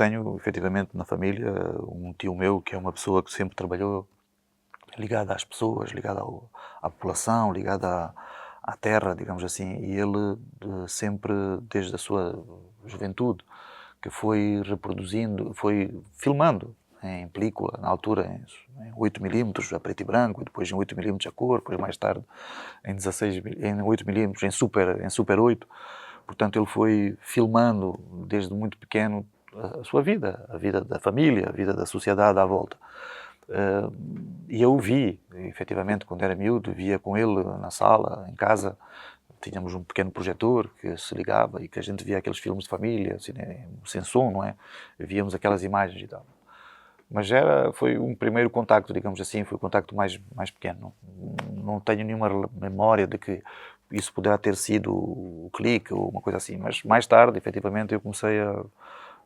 tenho, efetivamente, na família, um tio meu que é uma pessoa que sempre trabalhou ligada às pessoas, ligada à população, ligada à terra, digamos assim, e ele sempre, desde a sua juventude, que foi reproduzindo, foi filmando em película, na altura em 8mm a preto e branco, e depois em 8mm a cor, depois mais tarde em 8mm em Super 8. Portanto, ele foi filmando desde muito pequeno a sua vida, a vida da família, a vida da sociedade à volta. E eu vi, efetivamente, quando era miúdo, via com ele na sala, em casa. Tínhamos um pequeno projetor que se ligava e que a gente via aqueles filmes de família, assim, sem som, não é? Víamos aquelas imagens e tal. Mas foi um primeiro contacto, digamos assim, foi o contacto mais pequeno. Não tenho nenhuma memória de que isso poderá ter sido o clique ou uma coisa assim, mas mais tarde, efetivamente, eu comecei a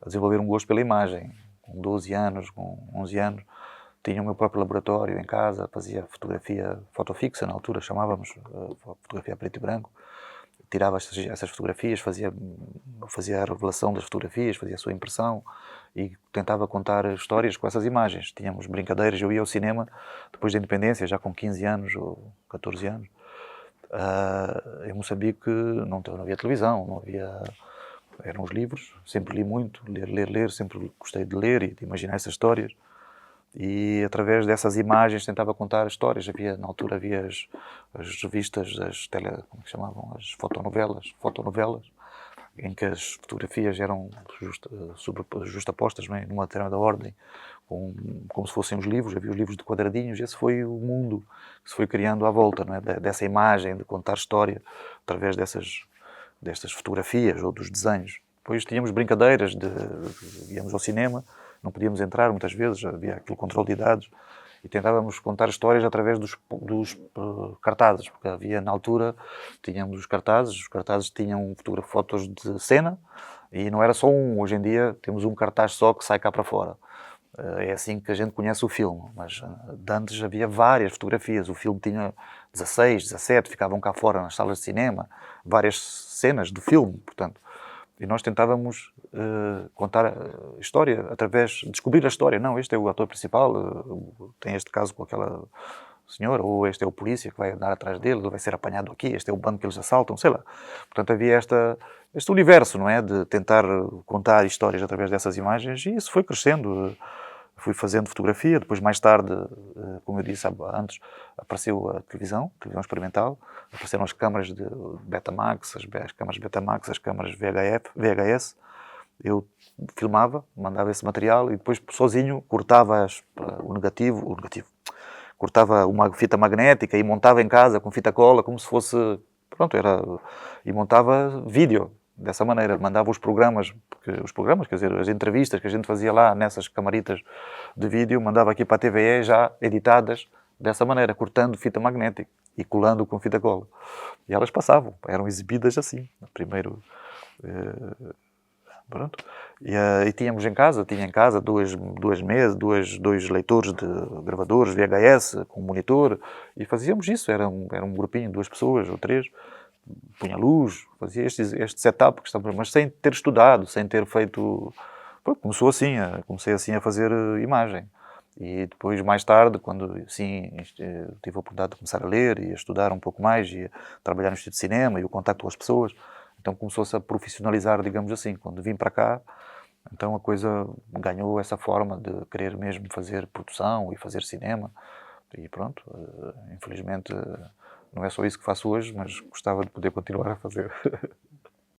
desenvolver um gosto pela imagem. Com 12 anos, com 11 anos, tinha o meu próprio laboratório em casa, fazia fotografia fotofixa, na altura chamávamos fotografia a preto e branco. Tirava essas fotografias, fazia a revelação das fotografias, fazia a sua impressão e tentava contar histórias com essas imagens. Tínhamos brincadeiras, eu ia ao cinema depois da independência, já com 15 anos ou 14 anos. Em Moçambique não havia televisão, não havia... Eram os livros, sempre li muito, ler, sempre gostei de ler e de imaginar essas histórias. E através dessas imagens tentava contar histórias. Na altura havia as revistas, como se chamavam? As fotonovelas, em que as fotografias eram justapostas, não é? Numa determinada ordem, como se fossem os livros. Havia os livros de quadradinhos. Esse foi o mundo que se foi criando à volta, não é? Dessa imagem, de contar história através destas fotografias ou dos desenhos. Depois tínhamos brincadeiras, íamos ao cinema, não podíamos entrar muitas vezes, havia aquele controle de idades, e tentávamos contar histórias através dos cartazes, porque havia, na altura, tínhamos os cartazes tinham fotos de cena, e não era só um. Hoje em dia temos um cartaz só que sai cá para fora. É assim que a gente conhece o filme, mas antes havia várias fotografias. O filme tinha 16, 17, ficavam cá fora nas salas de cinema, várias cenas do filme, portanto. E nós tentávamos contar a história descobrir a história. Não, este é o ator principal, tem este caso com aquela senhora, ou este é o polícia que vai andar atrás dele, ele vai ser apanhado aqui, este é o banco que eles assaltam, sei lá. Portanto, havia este universo, não é? De tentar contar histórias através dessas imagens, e isso foi crescendo. Fui fazendo fotografia, depois mais tarde, como eu disse antes, apareceu a televisão experimental, apareceram as câmaras de Betamax, as câmaras Betamax, as câmaras VHS. Eu filmava, mandava esse material e depois sozinho cortava o negativo, cortava uma fita magnética e montava em casa com fita cola, como se fosse, e montava vídeo. Dessa maneira, mandava os programas, quer dizer, as entrevistas que a gente fazia lá nessas camaritas de vídeo, mandava aqui para a TVE já editadas dessa maneira, cortando fita magnética e colando com fita cola. E elas passavam, eram exibidas assim. Primeiro, pronto. E tínhamos tinha em casa duas mesas, dois leitores de gravadores VHS com monitor, e fazíamos isso. Era um grupinho, 2 pessoas ou 3. Punha luz, fazia este setup, mas sem ter estudado, sem ter feito... Comecei assim a fazer imagem. E depois, mais tarde, quando sim, tive a oportunidade de começar a ler e a estudar um pouco mais e a trabalhar no Instituto de Cinema e o contacto com as pessoas, então começou-se a profissionalizar, digamos assim. Quando vim para cá, então a coisa ganhou essa forma de querer mesmo fazer produção e fazer cinema. E pronto, infelizmente... Não é só isso que faço hoje, mas gostava de poder continuar a fazer.